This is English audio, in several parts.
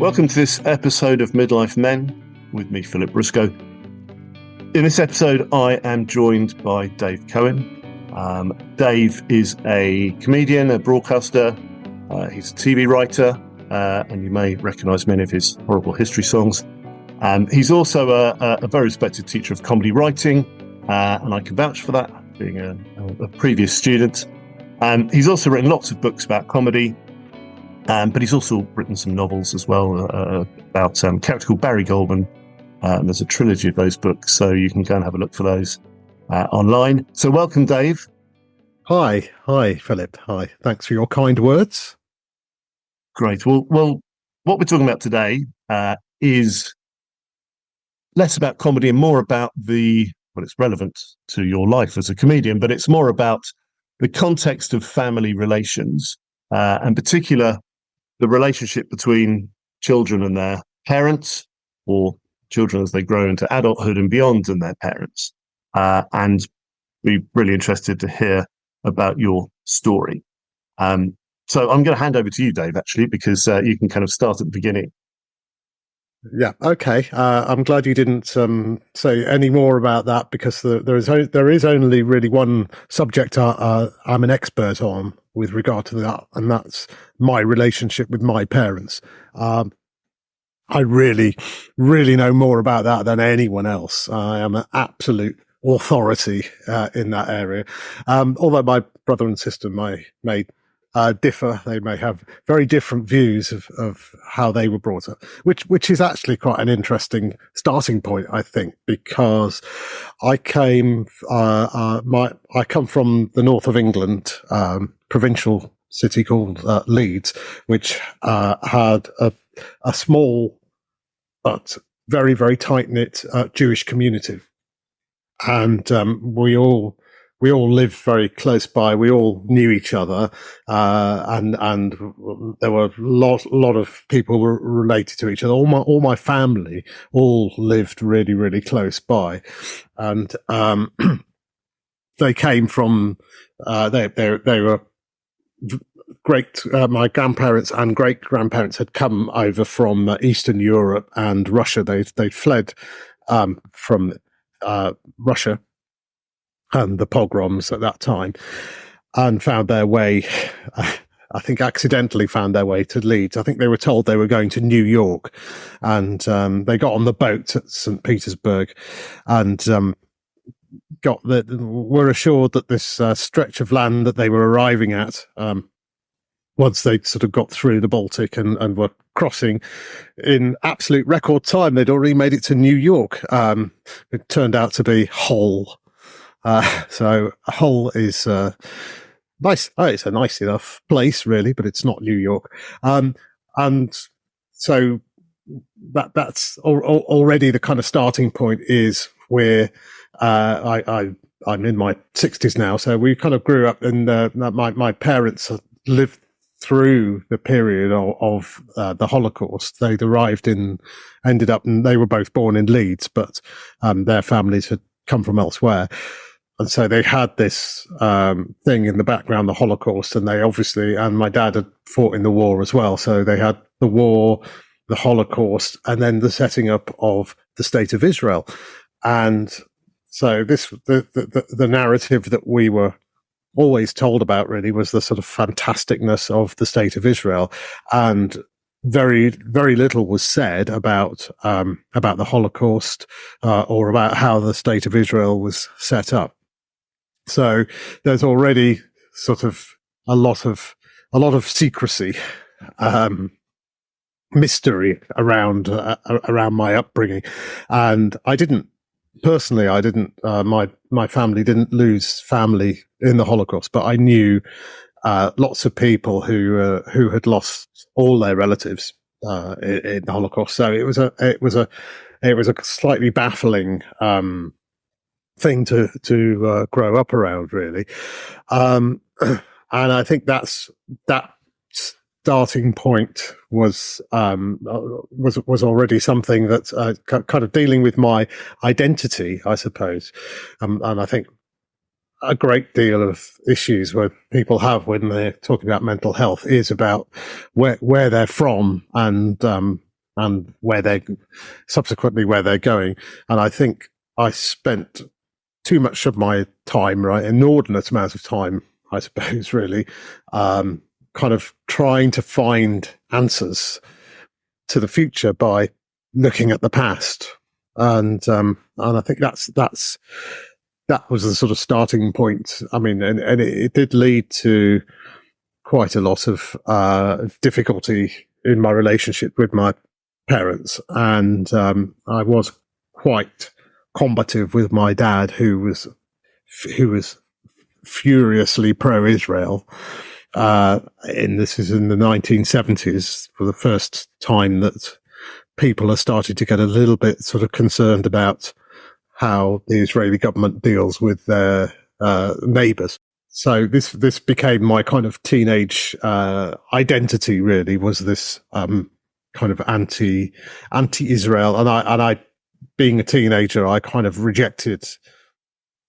Welcome to this episode of Midlife Men with me, Philip Briscoe. In this episode, I am joined by Dave Cohen. Dave is a comedian, a broadcaster. He's a TV writer, and you may recognise many of his horrible history songs. He's also a very respected teacher of comedy writing, and I can vouch for that, being a previous student. He's also written lots of books about comedy. But he's also written some novels as well about a character called Barry Goldman. There's a trilogy of those books, so you can go and have a look for those online. So welcome, Dave. Hi, Philip. Hi, thanks for your kind words. Great. Well, what we're talking about today is less about comedy and more about it's relevant to your life as a comedian, but it's more about the context of family relations, and particular the relationship between children and their parents, or children as they grow into adulthood and beyond, and their parents. And we're really interested to hear about your story. So I'm going to hand over to you, Dave, actually, because you can kind of start at the beginning. Yeah, okay. I'm glad you didn't say any more about that, because there is only really one subject I'm an expert on with regard to that, and that's my relationship with my parents. I really, really know more about that than anyone else. I am an absolute authority in that area. Although my brother and sister may differ, they may have very different views of how they were brought up, which is actually quite an interesting starting point, I think, because I come from the north of England, provincial city called Leeds, which had a small but very, very tight-knit Jewish community, and we all lived very close by. We all knew each other, and there were a lot of people were related to each other. All my family all lived really, really close by, and they came from they were great. My grandparents and great grandparents had come over from Eastern Europe and Russia. They fled from Russia and the pogroms at that time, and found their way, I think accidentally found their way to Leeds. I think they were told they were going to New York, and they got on the boat at St. Petersburg, and were assured that this stretch of land that they were arriving at, once they sort of got through the Baltic and were crossing in absolute record time, they'd already made it to New York. It turned out to be Hull. So Hull is nice. It's a nice enough place, really, but it's not New York. And so that's already the kind of starting point, is where I'm in my 60s now. So we kind of grew up in my parents lived through the period of the Holocaust. They'd ended up, and they were both born in Leeds, but their families had come from elsewhere. And so they had this thing in the background, the Holocaust, and and my dad had fought in the war as well. So they had the war, the Holocaust, and then the setting up of the State of Israel. And so the narrative that we were always told about, really, was the sort of fantasticness of the State of Israel, and very, very little was said about the Holocaust or about how the State of Israel was set up. So there's already sort of a lot of secrecy, mystery around my upbringing, and my family didn't lose family in the Holocaust, but I knew lots of people who had lost all their relatives in the Holocaust. So it was a slightly baffling thing to grow up around, really. And I think that starting point was already something that kind of dealing with my identity, I suppose. And I think a great deal of issues where people have when they're talking about mental health is about where they're from and and where they're going. And I think I spent too much of my time, right, inordinate amounts of time, I suppose, really, kind of trying to find answers to the future by looking at the past. And I think that was the sort of starting point. I mean, and it did lead to quite a lot of difficulty in my relationship with my parents, and I was quite combative with my dad, who was furiously pro-Israel. This is in the 1970s, for the first time that people are starting to get a little bit sort of concerned about how the Israeli government deals with their neighbours. So this became my kind of teenage identity. Really, was this kind of anti-Israel, and I, being a teenager, I kind of rejected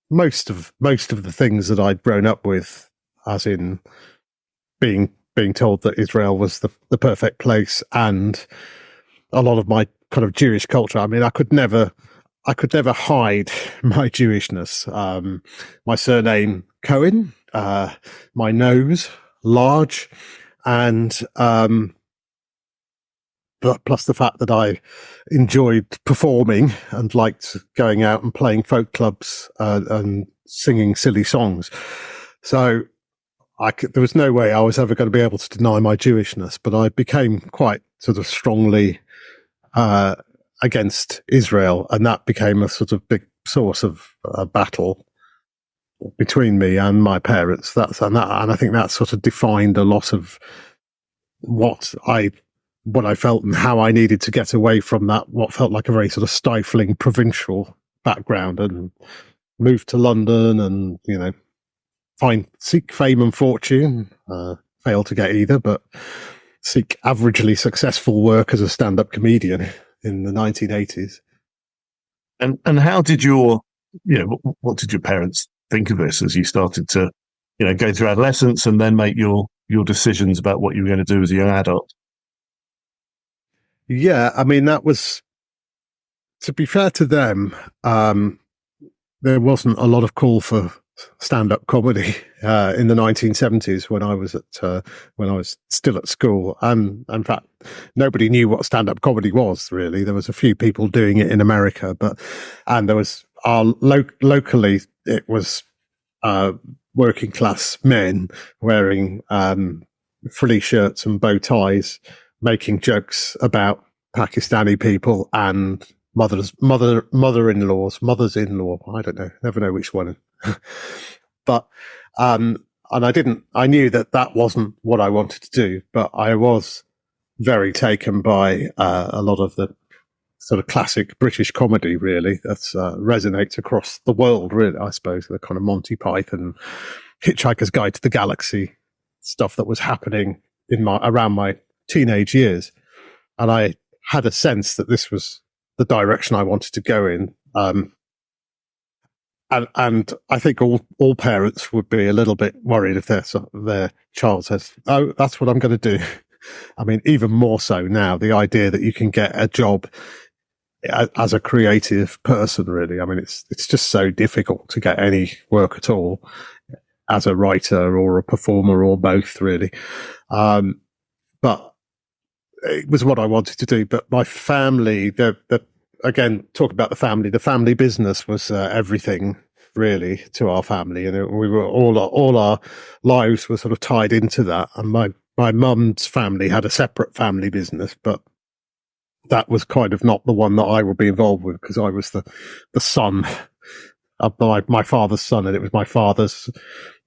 most of the things that I'd grown up with, as in being told that Israel was the perfect place, and a lot of my kind of Jewish culture. I mean, I could never hide my Jewishness. My surname Cohen, my nose large, and plus the fact that I enjoyed performing and liked going out and playing folk clubs and singing silly songs. So there was no way I was ever going to be able to deny my Jewishness, but I became quite sort of strongly against Israel, and that became a sort of big source of battle between me and my parents. And I think that sort of defined a lot of what I felt and how I needed to get away from that, what felt like a very sort of stifling provincial background, and move to London and, seek fame and fortune, fail to get either, but seek averagely successful work as a stand-up comedian in the 1980s. And how did what did your parents think of this as you started to, go through adolescence and then make your decisions about what you were going to do as a young adult? Yeah, I mean, that was, to be fair to them, there wasn't a lot of call for stand-up comedy in the 1970s when I was still at school, and in fact, nobody knew what stand-up comedy was. Really, there was a few people doing it in America, and there was locally it was working class men wearing frilly shirts and bow ties, making jokes about Pakistani people and mothers-in-law. I don't know. Never know which one. But and I knew that wasn't what I wanted to do, but I was very taken by a lot of the sort of classic British comedy, really, that resonates across the world, really, I suppose, the kind of Monty Python, Hitchhiker's Guide to the Galaxy stuff that was happening around my teenage years. And I had a sense that this was the direction I wanted to go in. And I think all parents would be a little bit worried if their child says, "Oh, that's what I'm going to do." I mean, even more so now, the idea that you can get a job as a creative person, really. I mean, it's just so difficult to get any work at all as a writer or a performer or both, really. But it was what I wanted to do. But my family, again, talk about the family business was everything, really, to our family. And we were all our lives were sort of tied into that. And my mum's family had a separate family business, but that was kind of not the one that I would be involved with, because I was the son of my father's son, and it was my father's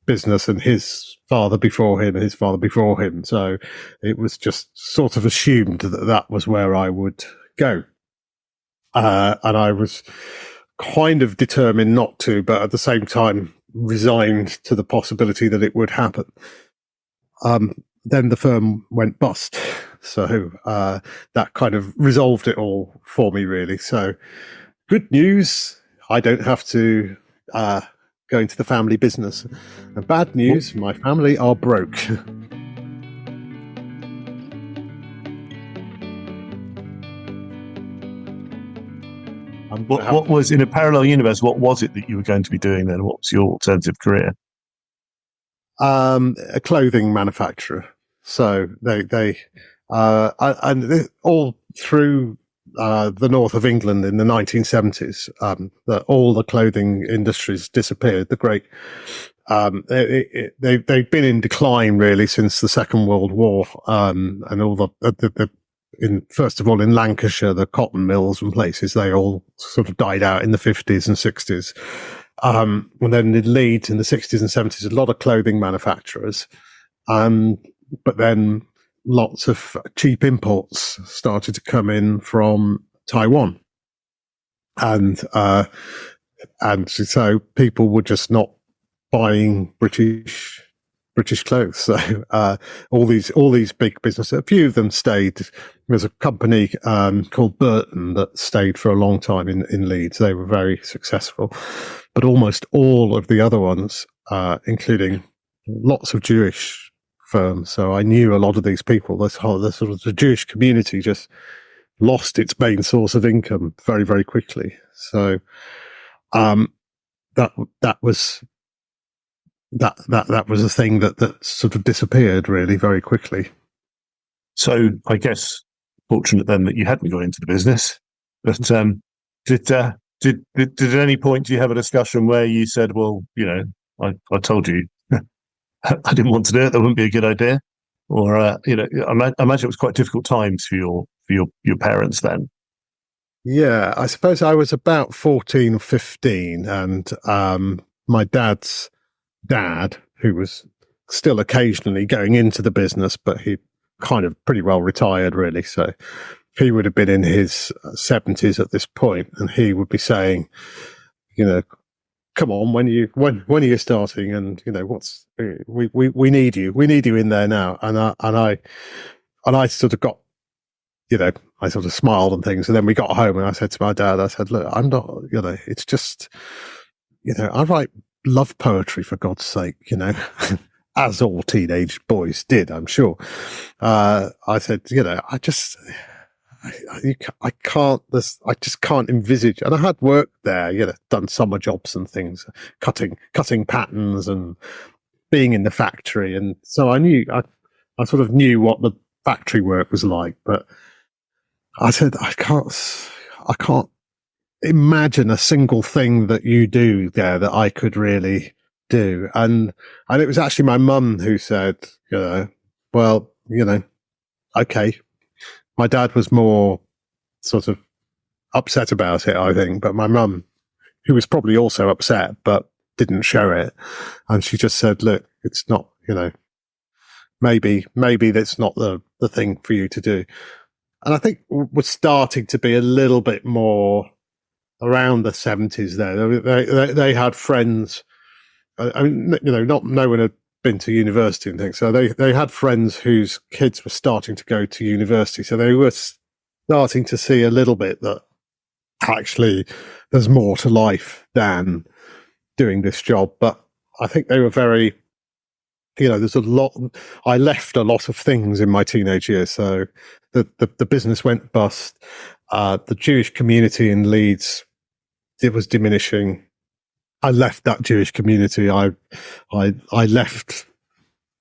business and his father before him and his father before him. So it was just sort of assumed that was where I would go. And I was kind of determined not to, but at the same time resigned to the possibility that it would happen. Then the firm went bust. So that kind of resolved it all for me, really. So good news, I don't have to go into the family business. And bad news, my family are broke. What was, in a parallel universe, what was it that you were going to be doing then? What was your alternative career? A clothing manufacturer. So all through the north of England in the 1970s, all the clothing industries disappeared. They've been in decline really since the Second World War, and all first of all in Lancashire, the cotton mills and places, they all sort of died out in the 50s and 60s. And then in Leeds in the 60s and 70s, a lot of clothing manufacturers, but then lots of cheap imports started to come in from Taiwan, and so people were just not buying British clothes. So all these big businesses, a few of them stayed. There's a company called Burton that stayed for a long time in Leeds. They were very successful, but almost all of the other ones, including lots of Jewish firms. So I knew a lot of these people. The Jewish community just lost its main source of income very, very quickly. So that was a thing that sort of disappeared really very quickly. So I guess fortunate then that you hadn't gone into the business. But did at any point do you have a discussion where you said, well, I told you I didn't want to do it, that wouldn't be a good idea? Or I imagine it was quite difficult times for your parents then. Yeah, I suppose I was about 14 or 15, and my dad's dad, who was still occasionally going into the business, but he kind of pretty well retired really. So he would have been in his 70s at this point, and he would be saying, come on, when are you starting? And we need you in there now. And I sort of got, I sort of smiled and things. And then we got home and I said to my dad, I said, look, I'm not, it's just, I write love poetry for God's sake, as all teenage boys did, I'm sure. I said, I just can't envisage. And I had worked there, done summer jobs and things, cutting patterns and being in the factory. And so I sort of knew what the factory work was like, but I said, I can't imagine a single thing that you do there that I could really do. And it was actually my mum who said, well, okay. My dad was more sort of upset about it, I think, but my mum, who was probably also upset, but didn't show it. And she just said, look, it's not, maybe that's not the thing for you to do. And I think we're starting to be a little bit more around the 70s there. They had friends, I mean, no one had been to university and things. So they had friends whose kids were starting to go to university. So they were starting to see a little bit that actually there's more to life than doing this job. But I think they were very, there's a lot, I left a lot of things in my teenage years. So the business went bust. The Jewish community in Leeds, it was diminishing. I left that Jewish community. I left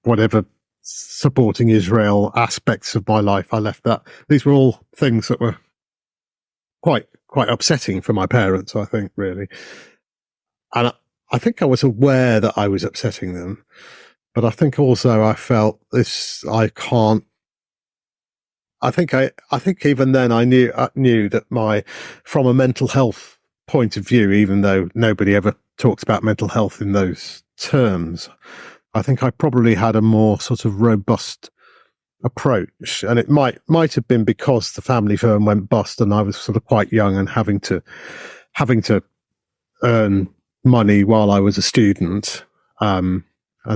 whatever supporting Israel aspects of my life. I left that. These were all things that were quite upsetting for my parents, I think, really. And I think I was aware that I was upsetting them, but I think also I felt this. I think even then I knew that from a mental health point of view, even though nobody ever talks about mental health in those terms, I think I probably had a more sort of robust approach. And it might have been because the family firm went bust and I was sort of quite young and having to earn money while I was a student. And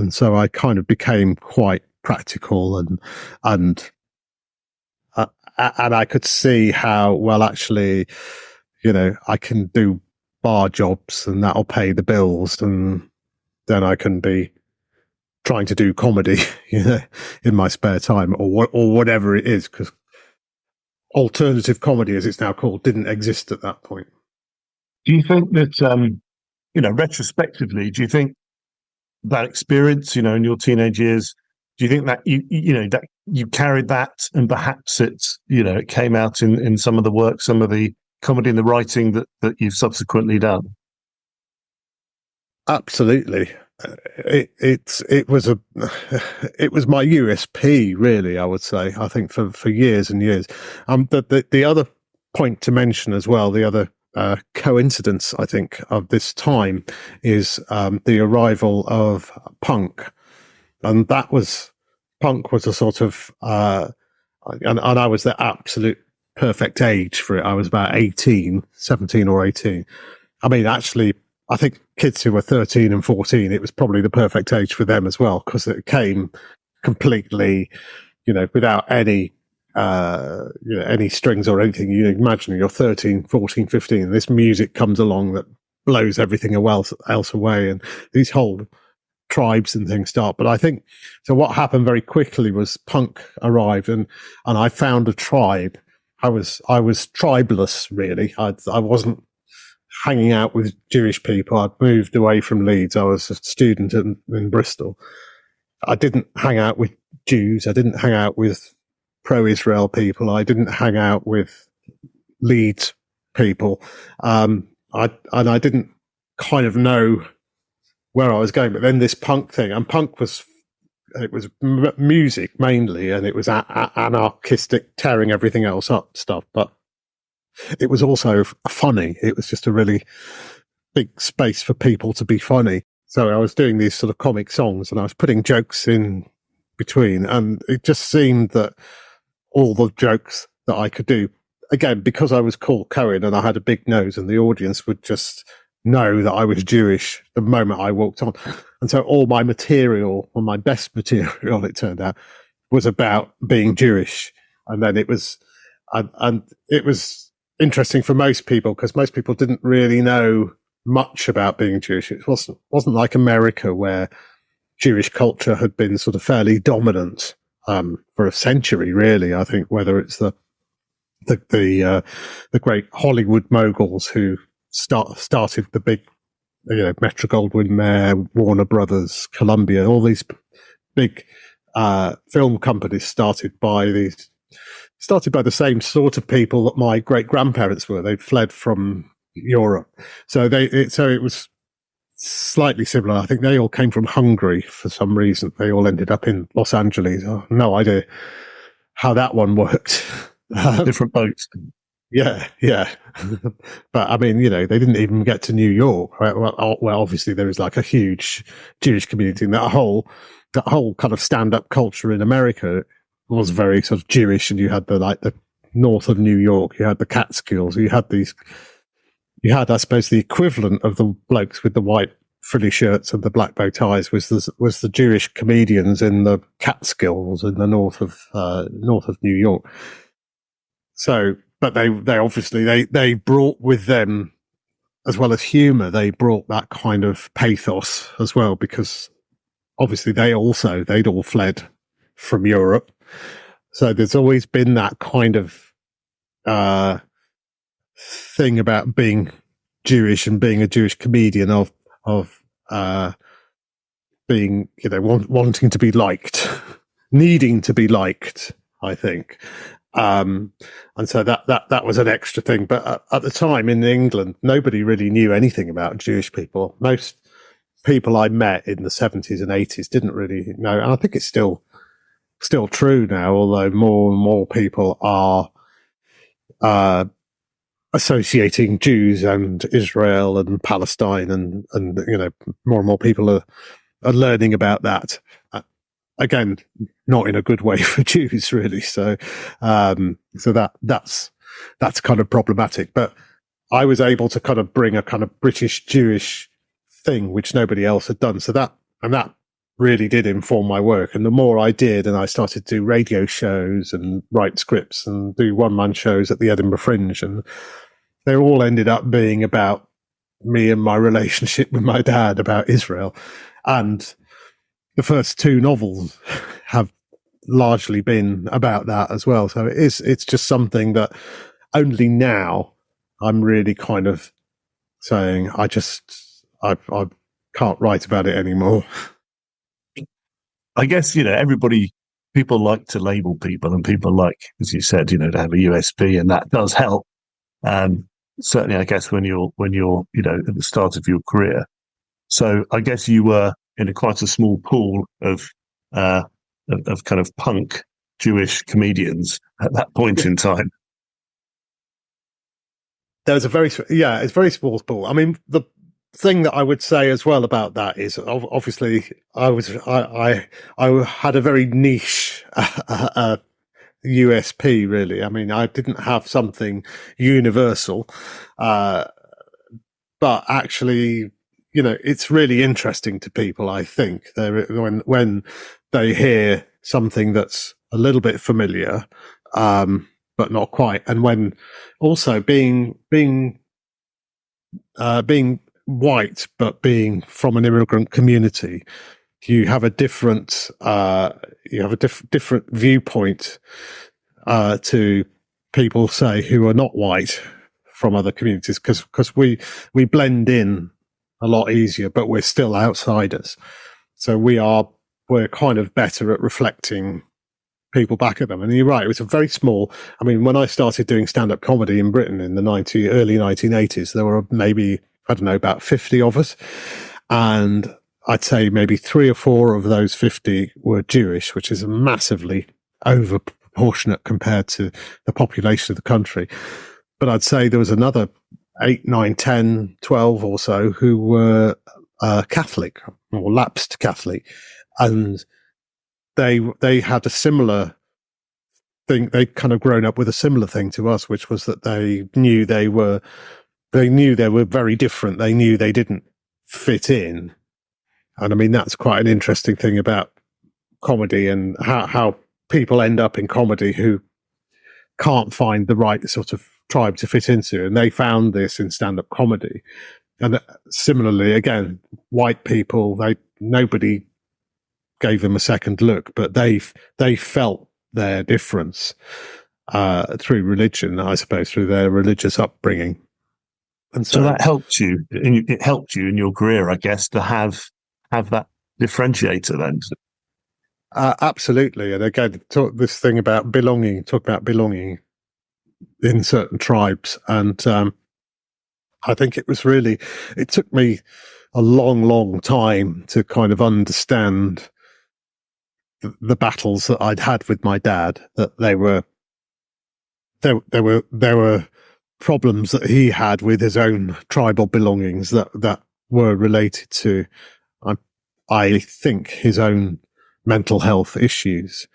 so I kind of became quite practical and I could see how, well, actually, I can do bar jobs and that'll pay the bills, and then I can be trying to do comedy, in my spare time or whatever it is, because alternative comedy, as it's now called, didn't exist at that point. Do you think that, retrospectively, do you think that experience, in your teenage years, do you think that that you carried that, and perhaps it came out in some of the work, some of the comedy and the writing that you've subsequently done? Absolutely. It was a it was my USP, really. I would say. I think for years and years. The other point to mention as well, the other coincidence I think of this time is the arrival of punk, and punk was a sort of and I was the absolute perfect age for it. I was about 17 or 18. I mean, actually, I think kids who were 13 and 14, it was probably the perfect age for them as well, because it came completely, without any strings or anything. You imagine you're 13, 14, 15, and this music comes along that blows everything else away, and these whole tribes and things start. But I think, so what happened very quickly was punk arrived, and I found a tribe. I was tribeless, really. I wasn't hanging out with Jewish people. I'd moved away from Leeds. I was a student in Bristol. I didn't hang out with Jews. I didn't hang out with pro-Israel people. I didn't hang out with Leeds people. I didn't kind of know where I was going. But then this punk thing, and punk was music mainly, and it was anarchistic, tearing everything else up stuff. But it was also funny. It was just a really big space for people to be funny. So I was doing these sort of comic songs, and I was putting jokes in between, and it just seemed that all the jokes that I could do, again, because I was called Cohen and I had a big nose, and the audience would just know that I was Jewish the moment I walked on. And so all my material, or my best material, it turned out, was about being Jewish. And then it was interesting for most people, because most people didn't really know much about being Jewish. It wasn't like America, where Jewish culture had been sort of fairly dominant for a century, really. I think whether it's the great Hollywood moguls who started the big, Metro-Goldwyn-Mayer, Warner Brothers, Columbia, all these big film companies started by the same sort of people that my great grandparents were. They'd fled from Europe, so it was slightly similar. I think they all came from Hungary for some reason. They all ended up in Los Angeles. No idea how that one worked. Different boats. Yeah. But I mean, they didn't even get to New York. Right? Well, obviously there is like a huge Jewish community, and that whole kind of stand-up culture in America was very sort of Jewish. And you had the north of New York, you had the Catskills, you had, I suppose, the equivalent of the blokes with the white frilly shirts and the black bow ties was the Jewish comedians in the Catskills in the north of New York. So, but they obviously they brought with them, as well as humour, they brought that kind of pathos as well, because obviously they'd all fled from Europe. So there's always been that kind of thing about being Jewish and being a Jewish comedian of being, wanting to be liked, needing to be liked, I think. And so that was an extra thing. But at the time in England, nobody really knew anything about Jewish people. Most people I met in the 70s and 80s didn't really know. And I think it's still true now, although more and more people are associating Jews and Israel and Palestine, and more and more people are learning about that. Again, not in a good way for Jews, really. So that's kind of problematic. But I was able to kind of bring a kind of British Jewish thing, which nobody else had done. So that really did inform my work. And the more I did, and I started to do radio shows and write scripts and do one-man shows at the Edinburgh Fringe, and they all ended up being about me and my relationship with my dad, about Israel. And the first two novels have largely been about that as well. So it's just something that only now I'm really kind of saying, I can't write about it anymore. I guess, people like to label people, and people like, as you said, to have a USP, and that does help. Certainly, I guess when you're, at the start of your career. So I guess you were in quite a small pool of kind of punk Jewish comedians at that point in time. There's it's very small pool. I mean, the thing that I would say as well about that is obviously I had a very niche USP, really. I mean, I didn't have something universal, but actually, it's really interesting to people. I think when they hear something that's a little bit familiar, but not quite, and when also being white, but being from an immigrant community, you have a different different viewpoint to people, say, who are not white from other communities, because we blend in a lot easier, but we're still outsiders. So we're kind of better at reflecting people back at them. And you're right, it was a very small. I mean, when I started doing stand-up comedy in Britain in the early 1980s, there were maybe, I don't know, about 50 of us. And I'd say maybe 3 or 4 of those 50 were Jewish, which is massively over proportionate compared to the population of the country. But I'd say there was another 8, 9, 10, 12 or so who were Catholic or lapsed Catholic. And they had a similar thing. They'd kind of grown up with a similar thing to us, which was that they knew they were very different. They knew they didn't fit in. And I mean, that's quite an interesting thing about comedy, and how people end up in comedy who can't find the right sort of tribe to fit into. And they found this in stand-up comedy. And similarly, again, white people, nobody gave them a second look, but they felt their difference through religion, I suppose, through their religious upbringing. And so that helped you. It helped you in your career, I guess, to have that differentiator then. Absolutely. And again, talk about belonging in certain tribes. And I think it took me a long, long time to kind of understand the battles that I'd had with my dad, that there were problems that he had with his own tribal belongings that were related to, I think, his own mental health issues.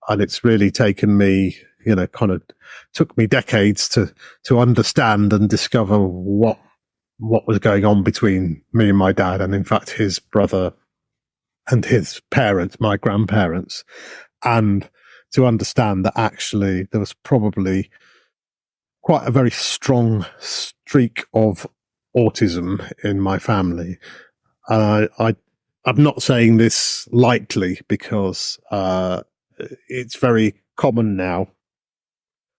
And it's really taken me, kind of took me decades to understand and discover what was going on between me and my dad, and in fact his brother and his parents, my grandparents, and to understand that actually there was probably quite a very strong streak of autism in my family. I'm not saying this lightly, because it's very common now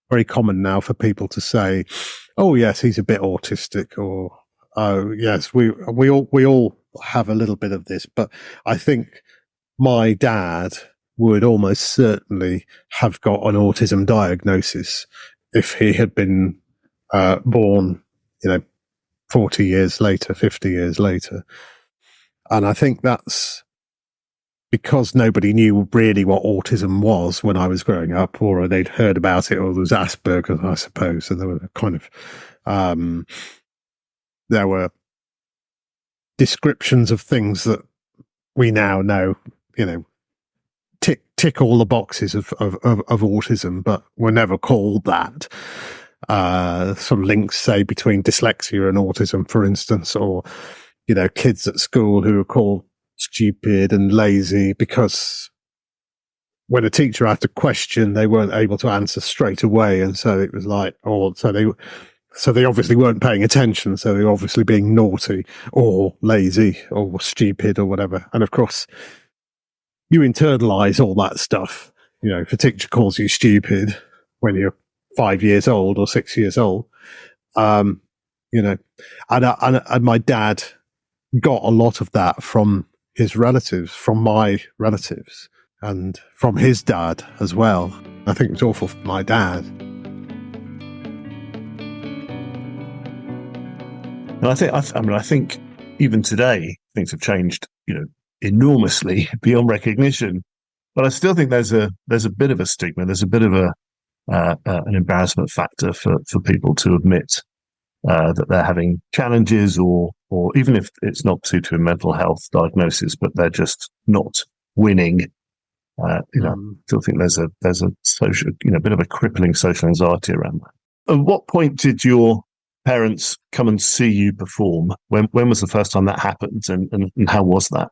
for people to say, "Oh yes, he's a bit autistic," or "Oh yes, we all have a little bit of this." But I think my dad would almost certainly have got an autism diagnosis if he had been born, 40 years later, 50 years later. And I think that's because nobody knew really what autism was when I was growing up, or they'd heard about it, or there was Asperger's, I suppose. And there were kind of, there were descriptions of things that we now know, tick all the boxes of autism, but were never called that. Some links, say, between dyslexia and autism, for instance, or, kids at school who are called stupid and lazy because when a teacher asked a question, they weren't able to answer straight away. And so it was like, so they obviously weren't paying attention. So they were obviously being naughty or lazy or stupid or whatever. And of course, you internalize all that stuff. If a teacher calls you stupid when you're 5 years old or 6 years old, And my dad got a lot of that from his relatives, from my relatives, and from his dad as well. I think it's awful for my dad. And I think even today things have changed, enormously beyond recognition. But I still think there's a bit of a stigma. There's a bit of an embarrassment factor for people to admit that they're having challenges, or even if it's not due to a mental health diagnosis, but they're just not winning. I still think there's a social, bit of a crippling social anxiety around that. At what point did your parents come and see you perform? When was the first time that happened, and how was that?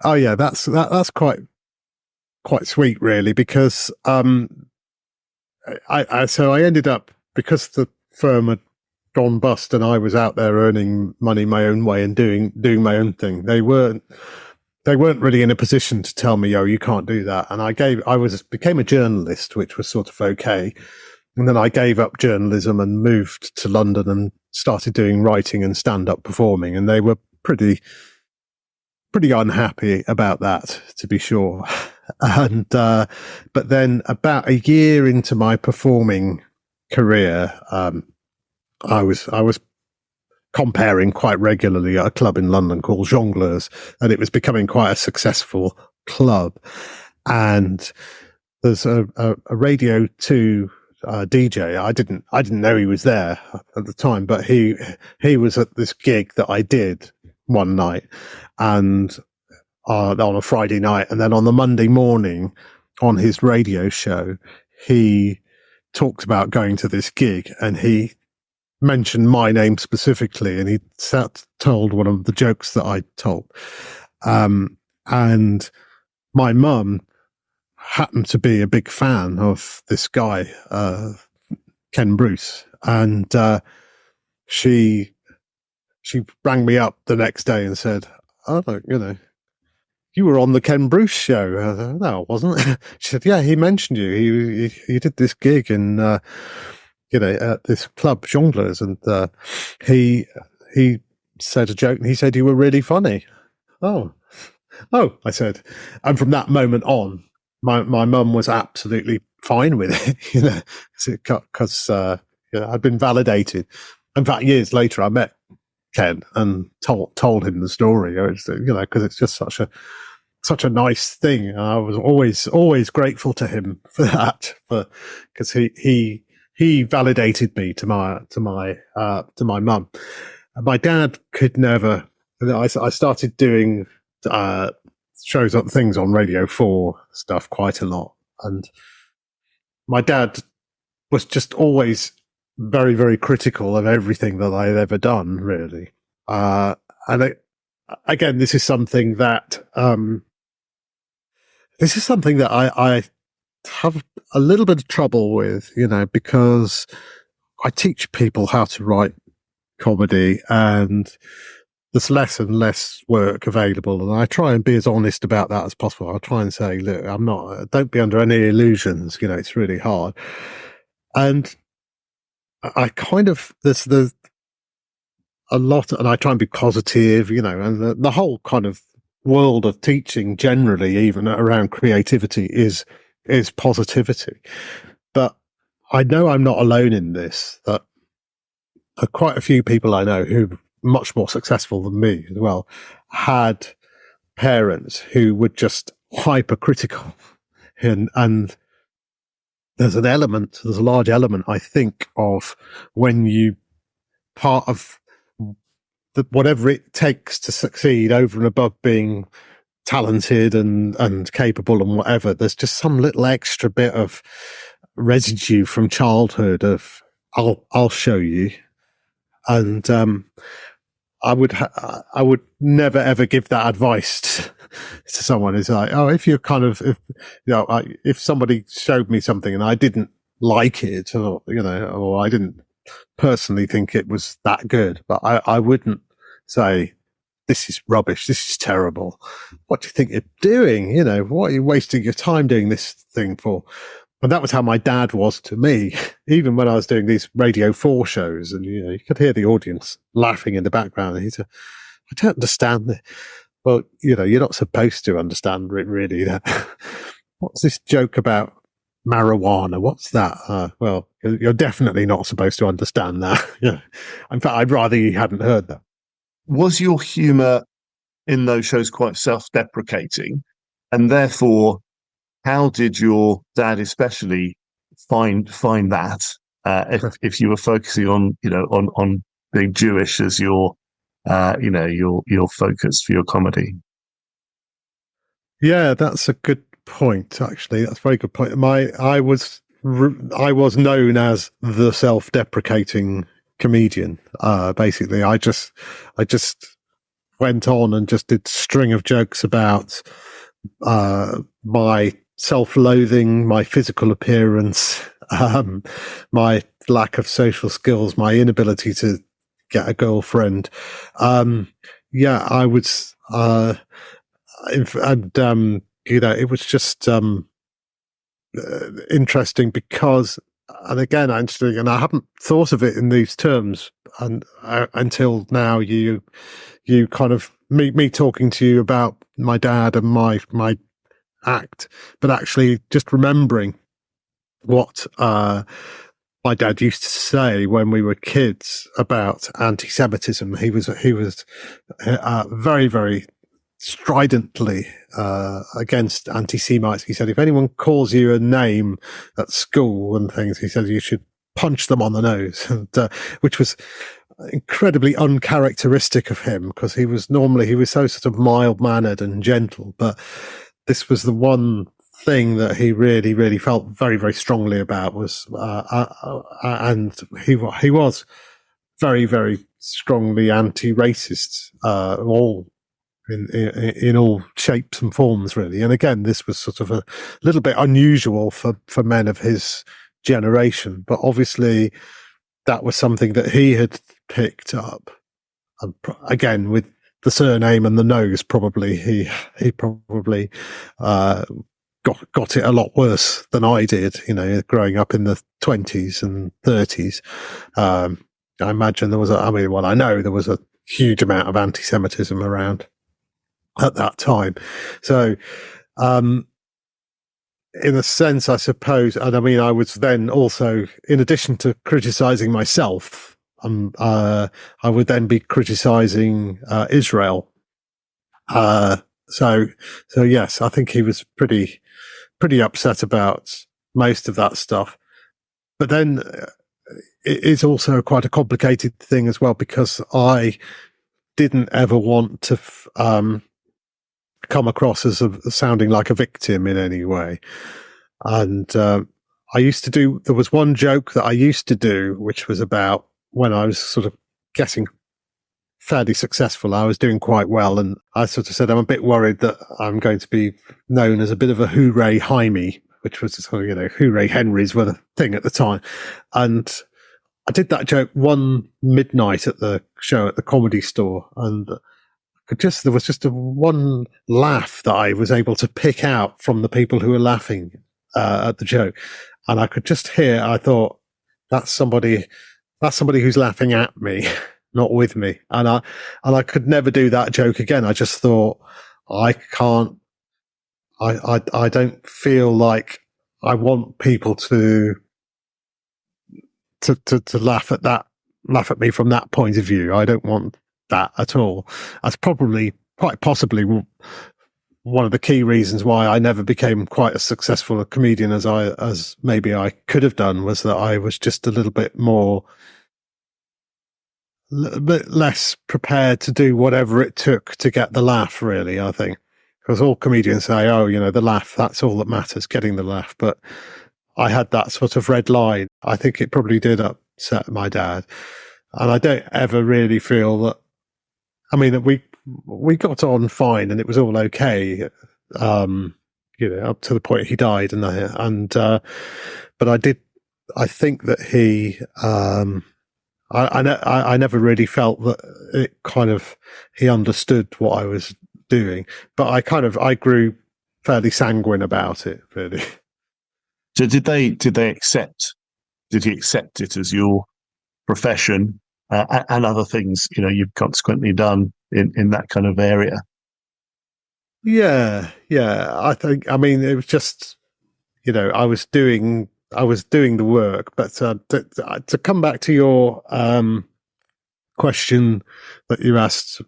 Oh yeah, that's quite sweet, really, because I ended up, because the firm had gone bust and I was out there earning money my own way and doing my own thing. They weren't really in a position to tell me, oh, you can't do that. And I became a journalist, which was sort of okay. And then I gave up journalism and moved to London and started doing writing and stand-up performing. And they were pretty unhappy about that, to be sure. And but then about a year into my performing career, I was comparing quite regularly at a club in London called Jongleurs, and it was becoming quite a successful club. And there's a Radio 2 DJ. I didn't know he was there at the time, but he was at this gig that I did one night, and on a Friday night, and then on the Monday morning on his radio show, he talked about going to this gig, and he mentioned my name specifically, and he told one of the jokes that I told. And my mum happened to be a big fan of this guy, Ken Bruce, and she rang me up the next day and said, "Oh, you were on the Ken Bruce show." I said, "No, I wasn't." She said, "Yeah, he mentioned you. He did this gig in, at this club, Jongleurs, and he said a joke, and he said you were really funny." Oh, I said. And from that moment on, my mum was absolutely fine with it, because I'd been validated. In fact, years later, I met Ken and told him the story, because it's just such a nice thing. And I was always grateful to him for that, because he validated me to my mum. My dad could never. I started doing shows on things on Radio 4 stuff quite a lot, and my dad was just always very, very critical of everything that I'd ever done, really. Again, this is something that I have a little bit of trouble with, because I teach people how to write comedy, and there's less and less work available, and I try and be as honest about that as possible. I try and say, look, don't be under any illusions, it's really hard. And I kind of, there's a lot, and I try and be positive, and the whole kind of world of teaching generally, even around creativity, is positivity. But I know I'm not alone in this, that quite a few people I know who are much more successful than me as well had parents who were just hypercritical, and there's a large element, I think, of when you part of whatever it takes to succeed over and above being talented and capable and whatever, there's just some little extra bit of residue from childhood of I'll show you. And I would never ever give that advice to someone. It's like, oh, if somebody showed me something and I didn't like it, or I didn't personally think it was that good, but I wouldn't say, this is rubbish, this is terrible, what do you think you're doing, what are you wasting your time doing this thing for? And that was how my dad was to me, even when I was doing these Radio 4 shows, and you could hear the audience laughing in the background. And he said, "I don't understand it." Well, you're not supposed to understand it, really. What's this joke about marijuana? What's that? Well, you're definitely not supposed to understand that. Yeah. In fact, I'd rather you hadn't heard that. Was your humour in those shows quite self-deprecating? And therefore, how did your dad especially find that if you were focusing on on being Jewish as your your focus for your comedy? Yeah, that's a good point. Actually, that's a very good point. I was known as the self-deprecating comedian. Basically, I just went on and just did string of jokes about my self-loathing, my physical appearance, my lack of social skills, my inability to get a girlfriend. Yeah, I was, and it was just interesting because, and again, actually, and I haven't thought of it in these terms, and until now, you kind of me talking to you about my dad and my act, but actually just remembering what my dad used to say when we were kids about anti-Semitism. He was very, very stridently against anti-Semites. He said, if anyone calls you a name at school and things, he said you should punch them on the nose, and, which was incredibly uncharacteristic of him, because he was so sort of mild-mannered and gentle, but this was the one thing that he really, really felt very, very strongly about was, and he was very, very strongly anti-racist, all in all shapes and forms, really. And again, this was sort of a little bit unusual for men of his generation, but obviously that was something that he had picked up, and again with the surname and the nose, probably he probably got it a lot worse than I did, growing up in the 20s and 30s. I imagine there was I know there was a huge amount of anti-Semitism around at that time. So, in a sense, I suppose, and I was then also, in addition to criticizing myself, I would then be criticizing Israel. So yes, I think he was pretty upset about most of that stuff. But then it is also quite a complicated thing as well, because I didn't ever want to come across as sounding like a victim in any way. And there was one joke that I used to do, which was about when I was sort of getting fairly successful. I was doing quite well, and I sort of said, I'm a bit worried that I'm going to be known as a bit of a hooray Jaime, which was sort of, hooray Henrys were the thing at the time. And I did that joke one midnight at the show at the Comedy Store, and there was just one laugh that I was able to pick out from the people who were laughing at the joke. And I could just hear, I thought, that's somebody who's laughing at me, not with me. And I could never do that joke again. I just thought, I can't, I don't feel like I want people to laugh at me from that point of view. I don't want that at all. That's probably, quite possibly, one of the key reasons why I never became quite as successful a comedian as maybe I could have done, was that I was just a little bit less prepared to do whatever it took to get the laugh, really, I think. Because all comedians say, the laugh, that's all that matters, getting the laugh. But I had that sort of red line. I think it probably did upset my dad. And I don't ever really feel that, we got on fine and it was all okay, up to the point he died. But I think that he, I never really felt that it kind of, he understood what I was doing, but I grew fairly sanguine about it, really. So did they accept? Did he accept it as your profession and other things you've consequently done in that kind of area? Yeah, I mean, it was just, I was doing the work. But to come back to your question that you asked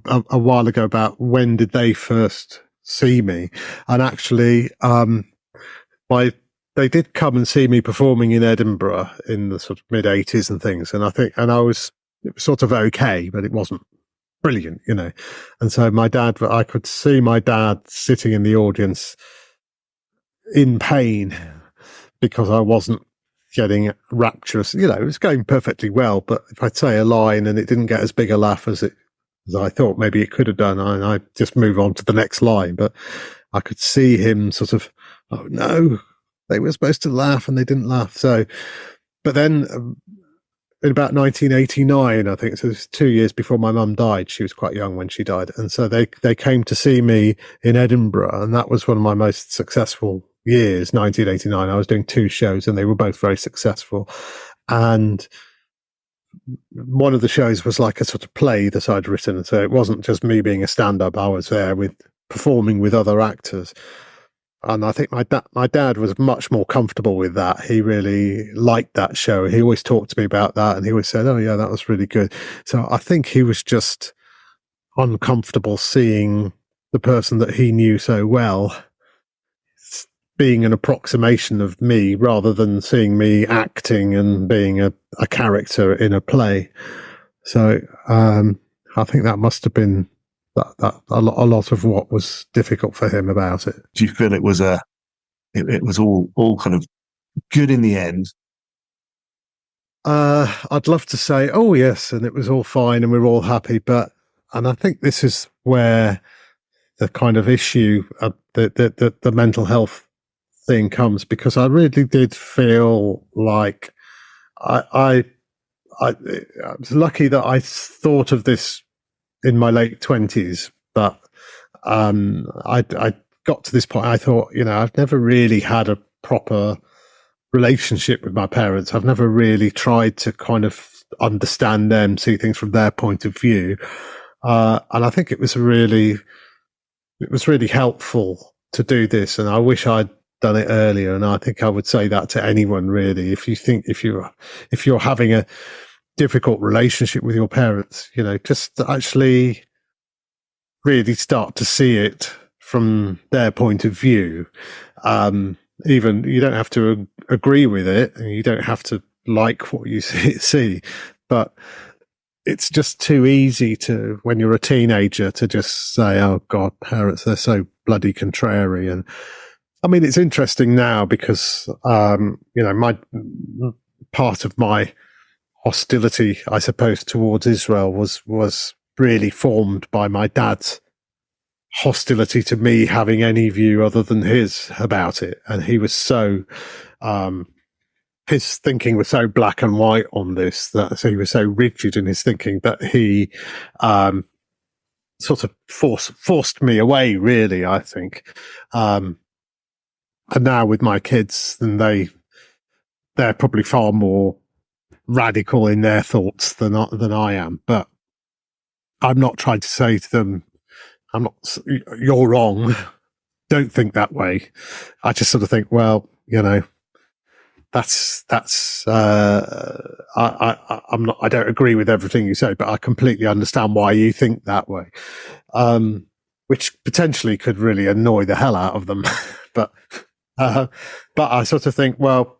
a while ago about when did they first see me, and actually, they did come and see me performing in Edinburgh in the sort of mid-80s and things, and it was sort of okay, but it wasn't brilliant, And so I could see my dad sitting in the audience in pain because I wasn't getting rapturous. It was going perfectly well, but if I'd say a line and it didn't get as big a laugh as I thought maybe it could have done, I'd just move on to the next line. But I could see him sort of, oh no, they were supposed to laugh and they didn't laugh. So, but then in about 1989, I think, so it was 2 years before my mum died. She was quite young when she died. And so they came to see me in Edinburgh, and that was one of my most successful years, 1989. I was doing 2 shows and they were both very successful. And one of the shows was like a sort of play that I'd written. So it wasn't just me being a stand-up. I was there performing with other actors. And I think my dad was much more comfortable with that. He really liked that show. He always talked to me about that, and he always said, "Oh yeah, that was really good." So I think he was just uncomfortable seeing the person that he knew so well being an approximation of me, rather than seeing me acting and being a character in a play. So I think that must have been that a lot of what was difficult for him about it. Do you feel it was it was all kind of good in the end? I'd love to say, oh yes, and it was all fine and we were all happy, and I think this is where the kind of issue of the mental health thing comes, because I really did feel like I was lucky that I thought of this in my late 20s, but I got to this point. I thought, I've never really had a proper relationship with my parents. I've never really tried to kind of understand them, see things from their point of view, and I think it was really helpful to do this. And I wish I'd done it earlier. And I think I would say that to anyone, really. If you're having a difficult relationship with your parents, just actually really start to see it from their point of view. Even you don't have to agree with it, and you don't have to like what you see, but it's just too easy to, when you're a teenager, to just say, "Oh God, parents, they're so bloody contrary." And I mean, it's interesting now because my part of my hostility, I suppose, towards Israel was really formed by my dad's hostility to me having any view other than his about it. And he was so, his thinking was so black and white on this, that so he was so rigid in his thinking that he sort of forced me away, really, I think. And now with my kids, then they're probably far more radical in their thoughts than I am. But I'm not trying to say to them, "You're wrong. Don't think that way." I just sort of think, well, that's I don't agree with everything you say, but I completely understand why you think that way. Which potentially could really annoy the hell out of them. but I sort of think, well,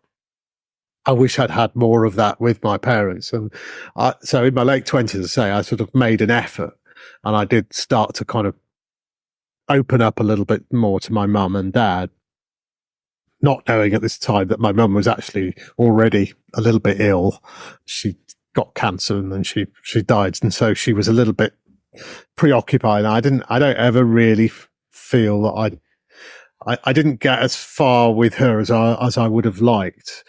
I wish I'd had more of that with my parents. And so in my late 20s, I say, I sort of made an effort, and I did start to kind of open up a little bit more to my mum and dad, not knowing at this time that my mum was actually already a little bit ill. She got cancer and then she died. And so she was a little bit preoccupied. I don't ever really feel that I didn't get as far with her as I would have liked.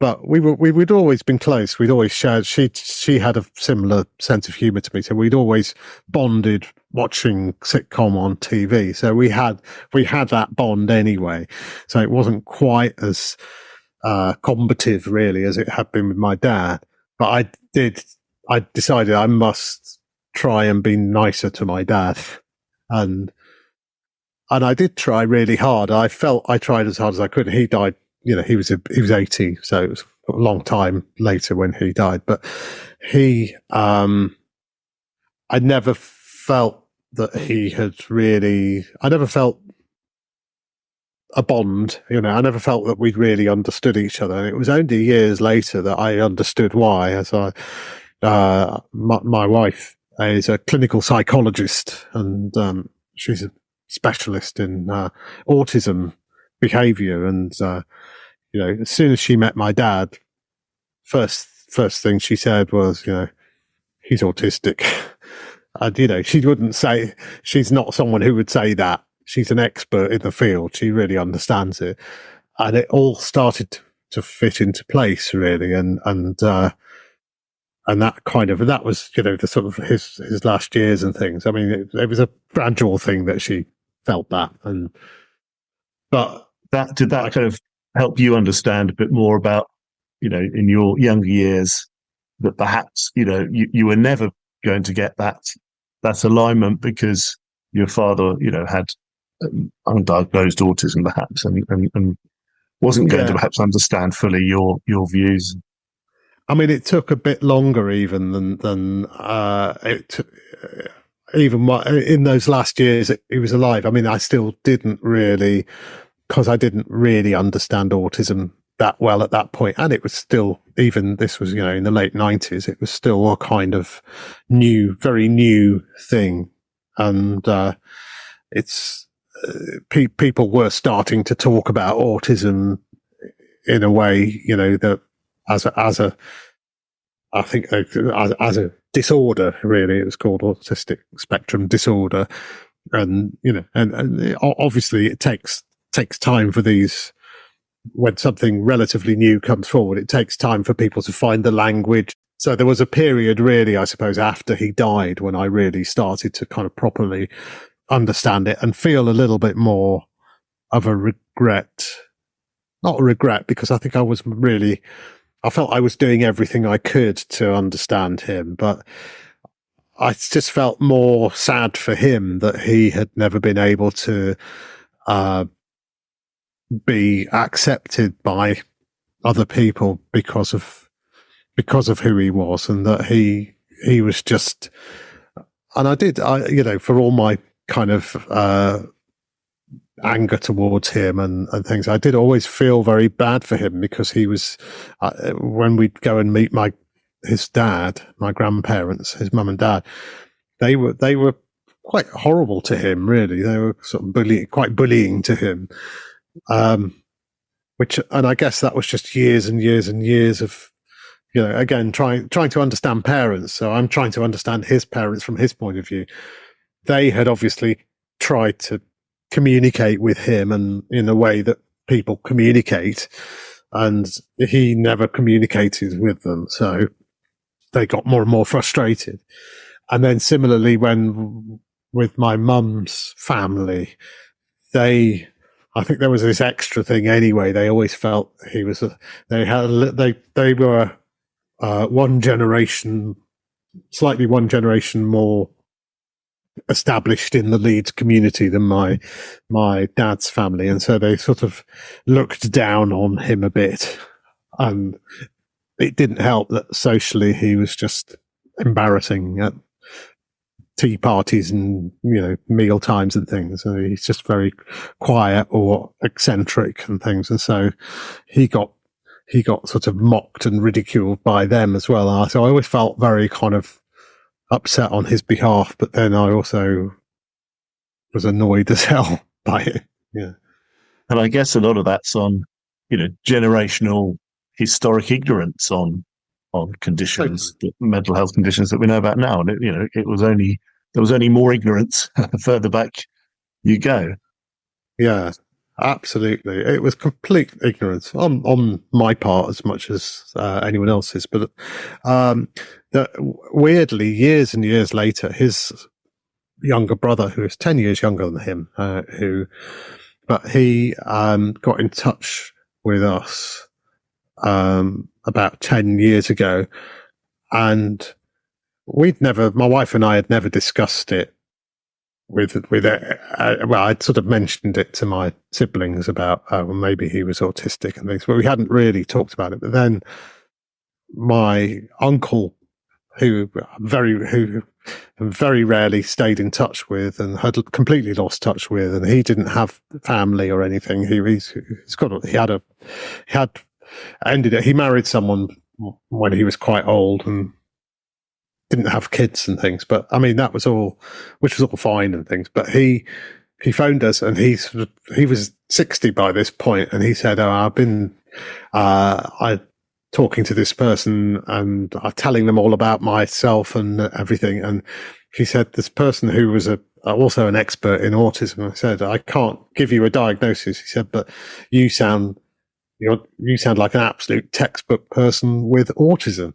but we'd always been close. We'd always shared. She had a similar sense of humour to me, so we'd always bonded watching sitcom on TV. So we had that bond anyway. So it wasn't quite as combative really as it had been with my dad. But I decided I must try and be nicer to my dad, and I did try really hard. I felt I tried as hard as I could. He died. He was 80, so it was a long time later when he died. But I never felt that he had really. I never felt a bond. I never felt that we'd really understood each other. And it was only years later that I understood why. As my wife is a clinical psychologist, and she's a specialist in autism behavior, and as soon as she met my dad, first thing she said was, he's autistic. And she wouldn't say, she's not someone who would say that. She's an expert in the field. She really understands it, and it all started to fit into place really, and that was the sort of his last years and things. I mean, it was a gradual thing that she felt that, but did that kind of help you understand a bit more about, in your younger years, that perhaps, you were never going to get that alignment because your father, had undiagnosed autism perhaps, and wasn't going to perhaps understand fully your views. I mean, it took a bit longer even than even in those last years he was alive. I mean, I still didn't really, because I didn't really understand autism that well at that point. And it was still, even this was, in the late 90s, it was still a kind of very new thing. And people were starting to talk about autism in a way, that as a disorder, really. It was called autistic spectrum disorder. And, and obviously it takes time for these, when something relatively new comes forward, it takes time for people to find the language. So there was a period really, I suppose, after he died when I really started to kind of properly understand it and feel a little bit more of a regret. Not a regret, because I think I felt I was doing everything I could to understand him, but I just felt more sad for him that he had never been able to be accepted by other people because of who he was, and that he was just. And I for all my kind of anger towards him and things, I did always feel very bad for him, because he was when we'd go and meet his dad, my grandparents, his mum and dad, they were quite horrible to him, really. They were sort of quite bullying to him, and I guess that was just years and years and years of, again, trying to understand parents. So I'm trying to understand his parents from his point of view. They had obviously tried to communicate with him and in a way that people communicate, and he never communicated with them, so they got more and more frustrated. And then similarly, when with my mum's family, I think there was this extra thing anyway. They always felt they were slightly one generation more established in the Leeds community than my dad's family, and so they sort of looked down on him a bit, and it didn't help that socially he was just embarrassing at tea parties and meal times and things. So he's just very quiet or eccentric and things, and so he got sort of mocked and ridiculed by them as well. So I always felt very kind of upset on his behalf, but then I also was annoyed as hell by it. Yeah. And I guess a lot of that's on, generational historic ignorance on conditions, mental health conditions that we know about now. And there was only more ignorance the further back you go. Yeah. Absolutely. It was complete ignorance on my part as much as anyone else's. But weirdly, years and years later, his younger brother, who is 10 years younger than him, he got in touch with us about 10 years ago. And my wife and I had never discussed it with it. Well, I'd sort of mentioned it to my siblings about, well, maybe he was autistic and things, but we hadn't really talked about it. But then my uncle, who very rarely stayed in touch with and had completely lost touch with, and he didn't have family or anything. He married someone when he was quite old and didn't have kids and things. But I mean, which was all fine and things. But he phoned us, and he was 60 by this point, and he said, "Oh, I've been talking to this person and telling them all about myself and everything." And he said, this person who was also an expert in autism, I said, "I can't give you a diagnosis." He said, "But you sound like an absolute textbook person with autism."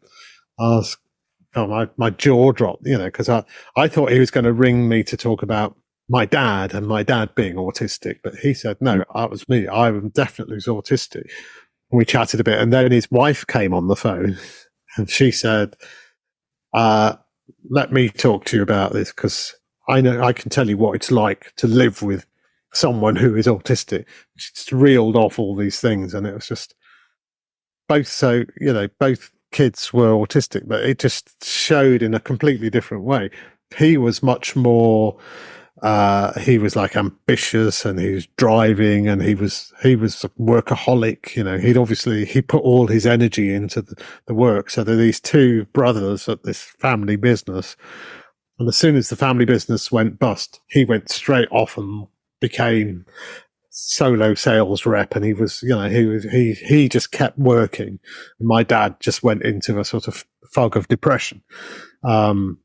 My jaw dropped, because I thought he was going to ring me to talk about my dad and my dad being autistic. But he said, "No, that was me. I definitely was autistic." We chatted a bit, and then his wife came on the phone, and she said, "Let me talk to you about this, because I know I can tell you what it's like to live with someone who is autistic." She just reeled off all these things, and it was just both kids were autistic, but it just showed in a completely different way. He was much more he was like ambitious, and he was driving, and he was a workaholic. He put all his energy into the work. So there are these two brothers at this family business, and as soon as the family business went bust, he went straight off and became solo sales rep, and he just kept working. And my dad just went into a sort of fog of depression, and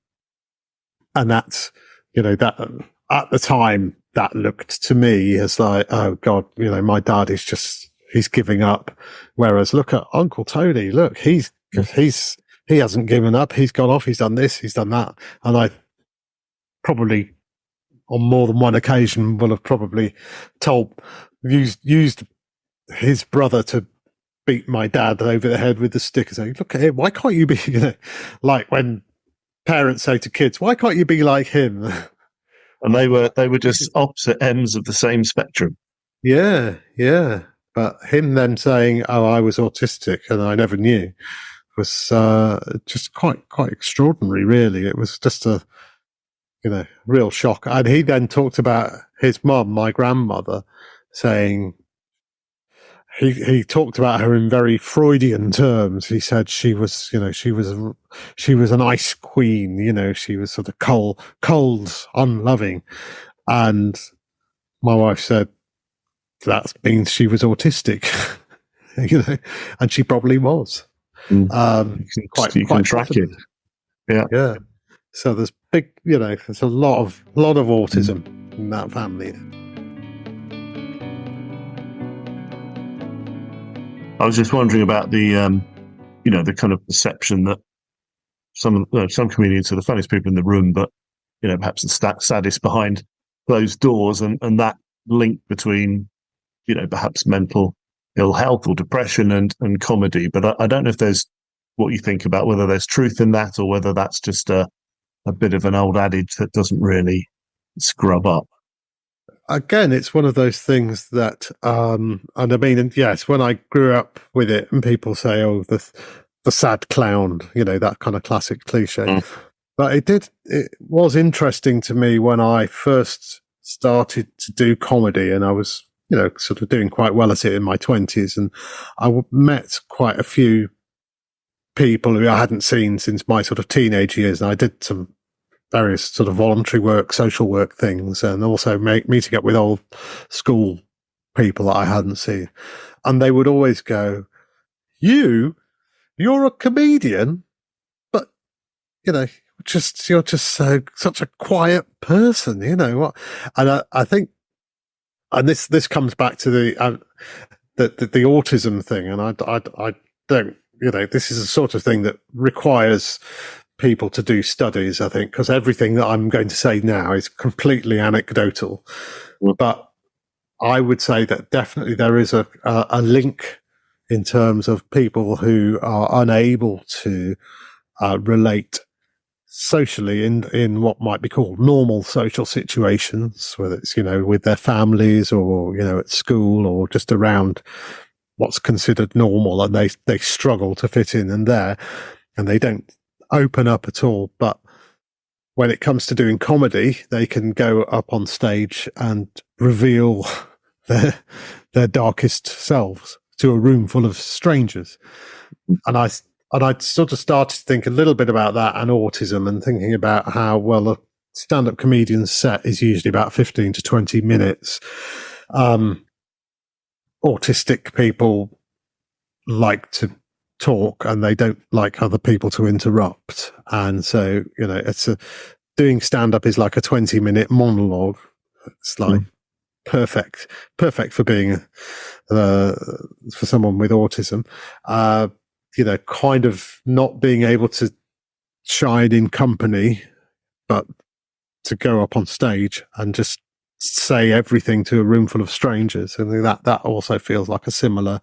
that's that at the time that looked to me as like, oh God, my dad is he's giving up. Whereas look at Uncle Tony, look, he hasn't given up. He's gone off. He's done this. He's done that. And I probably on more than one occasion will have probably used his brother to beat my dad over the head with the stick and say, "Look at him. Why can't you be," like when parents say to kids, "Why can't you be like him?" And they were just opposite ends of the same spectrum. Yeah. But him then saying, "Oh, I was autistic and I never knew," was just quite extraordinary, really. It was just a real shock. And he then talked about his mum, my grandmother, saying he talked about her in very Freudian terms. He said she was an ice queen. She was sort of cold, unloving. And my wife said that means she was autistic, and she probably was. You can track it. Yeah. So there's there's a lot of autism in that family. I was just wondering about the the kind of perception that some comedians are the funniest people in the room, but perhaps the saddest behind closed doors, and that link between perhaps mental ill health or depression and comedy. But I don't know if there's what you think about whether there's truth in that, or whether that's just a bit of an old adage that doesn't really scrub up. Again, it's one of those things that, and I mean, yes, when I grew up with it, and people say, "Oh, the sad clown," that kind of classic cliche. But it was interesting to me when I first started to do comedy, and I was, sort of doing quite well at it in my 20s, and I met quite a few people who I hadn't seen since my sort of teenage years, and I did some various sort of voluntary work, social work things, and also meeting up with old school people that I hadn't seen. And they would always go, you're a comedian, but, you're just such a quiet person, what? And I think and this comes back to the autism thing, and I don't, this is the sort of thing that requires people to do studies, I think, because everything that I'm going to say now is completely anecdotal. But I would say that definitely there is a link in terms of people who are unable to relate socially in what might be called normal social situations, whether it's, with their families or, at school or just around what's considered normal, and they struggle to fit in there, and they don't open up at all. But when it comes to doing comedy, they can go up on stage and reveal their darkest selves to a room full of strangers. And I sort of started to think a little bit about that and autism, and thinking about how, well, a stand-up comedian's set is usually about 15 to 20 minutes. Autistic people like to talk, and they don't like other people to interrupt. And so, doing stand-up is like a 20-minute monologue. It's like perfect for being for someone with autism. Kind of not being able to shine in company, but to go up on stage and just say everything to a room full of strangers. And that also feels like a similar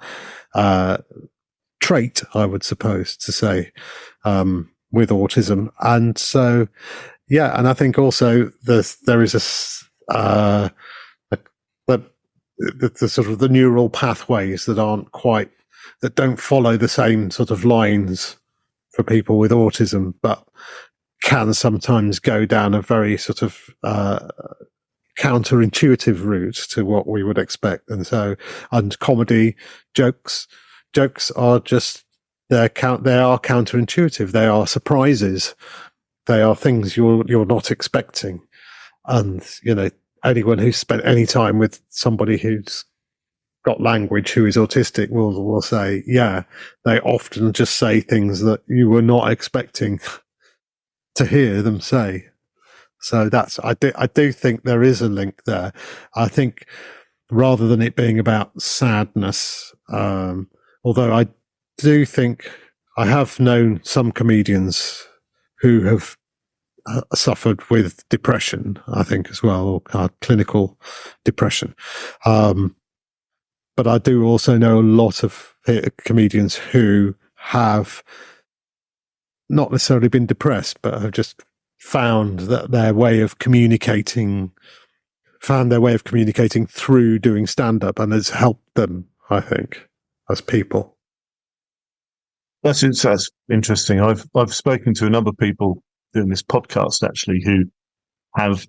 trait, I would suppose, to say, with autism. And so, yeah, and I think also there is the sort of the neural pathways that don't follow the same sort of lines for people with autism, but can sometimes go down a very sort of counterintuitive route to what we would expect. And comedy jokes are just, they are counterintuitive. They are surprises. They are things you're not expecting. And, anyone who's spent any time with somebody who's got language, who is autistic, will say, yeah, they often just say things that you were not expecting to hear them say. So I do think there is a link there. I think rather than it being about sadness, although I do think I have known some comedians who have suffered with depression, I think, as well, or clinical depression. But I do also know a lot of comedians who have not necessarily been depressed, but have just found their way of communicating through doing stand-up, and has helped them, I think, as people. That's interesting. I've spoken to a number of people doing this podcast, actually, who have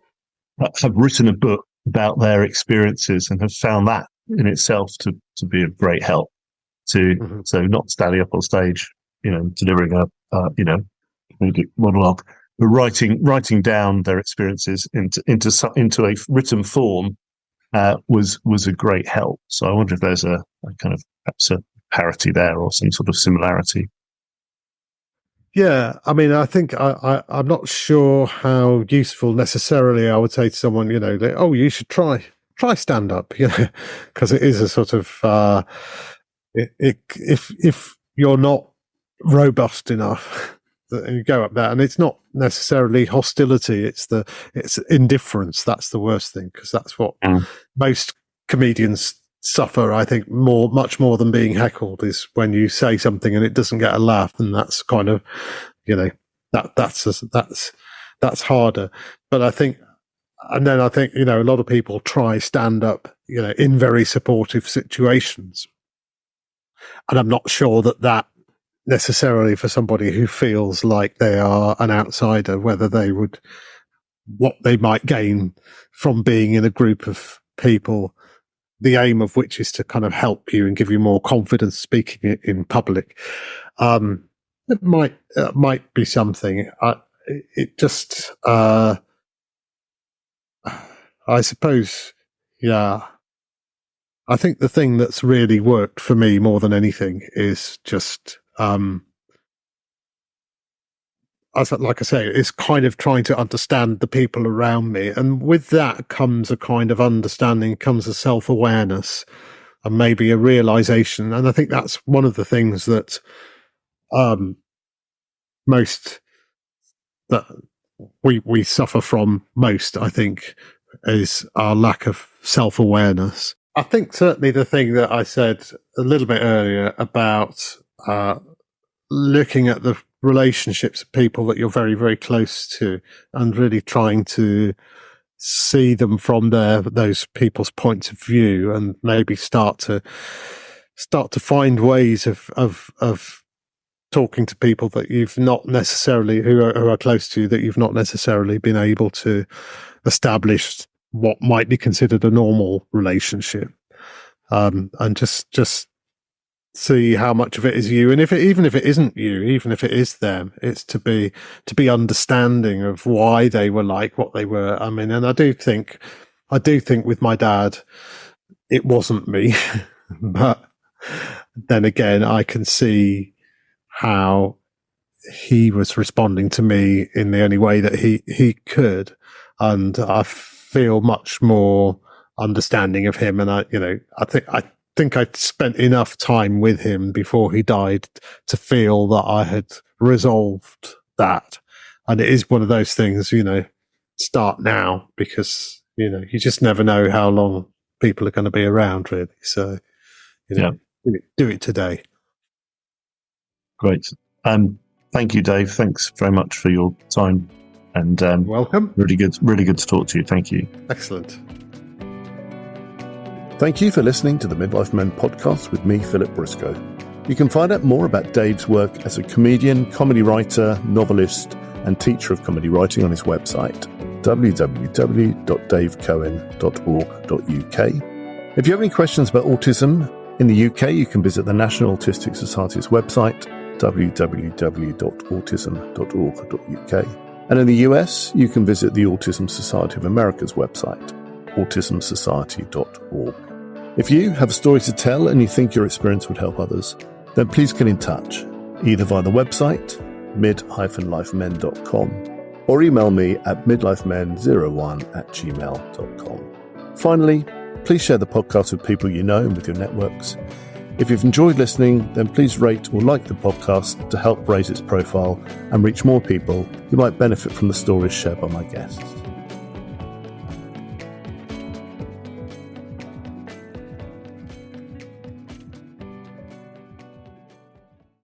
written a book about their experiences and have found that in itself to be of great help. So not standing up on stage, delivering a comedic monologue, but writing down their experiences into a written form was a great help. So I wonder if there's a kind of perhaps a parity there, or some sort of similarity. Yeah, I mean, I think I'm not sure how useful necessarily I would say to someone, oh, you should try stand up, because it is a sort of if you're not robust enough, and you go up there, and it's not necessarily hostility, it's indifference. That's the worst thing, because that's what most comedians suffer, I think, much more than being heckled, is when you say something and it doesn't get a laugh, and that's kind of, that's harder. But I think, a lot of people try stand up, in very supportive situations, and I'm not sure that necessarily, for somebody who feels like they are an outsider, what they might gain from being in a group of people, the aim of which is to kind of help you and give you more confidence speaking in public. It might be something. It just, I suppose, yeah. I think the thing that's really worked for me more than anything is just, like I say, it's kind of trying to understand the people around me. And with that comes a kind of understanding, comes a self-awareness and maybe a realization. And I think that's one of the things that most that we suffer from most, I think, is our lack of self-awareness. I think certainly the thing that I said a little bit earlier about looking at the relationships of people that you're very, very close to and really trying to see them from those people's points of view, and maybe start to find ways of talking to people that you've not necessarily, who are close to you, that you've not necessarily been able to establish what might be considered a normal relationship, and just see how much of it is you, and even if it isn't you, even if it is them, it's to be understanding of why they were like what they were. I mean, and I do think with my dad, it wasn't me, but then again, I can see how he was responding to me in the only way that he could, and I feel much more understanding of him. And I think I'd spent enough time with him before he died to feel that I had resolved that. And it is one of those things, start now, because, you just never know how long people are going to be around, really. So, do it today. Great. Thank you, Dave. Thanks very much for your time. And welcome. Really good to talk to you. Thank you. Excellent. Thank you for listening to the Midlife Men podcast with me, Philip Briscoe. You can find out more about Dave's work as a comedian, comedy writer, novelist, and teacher of comedy writing on his website, www.davecohen.org.uk. If you have any questions about autism in the UK, you can visit the National Autistic Society's website, www.autism.org.uk. And in the US, you can visit the Autism Society of America's website, autismsociety.org. If you have a story to tell and you think your experience would help others, then please get in touch, either via the website, mid-lifemen.com, or email me at midlifemen01@gmail.com. Finally, please share the podcast with people you know and with your networks. If you've enjoyed listening, then please rate or like the podcast to help raise its profile and reach more people who might benefit from the stories shared by my guests.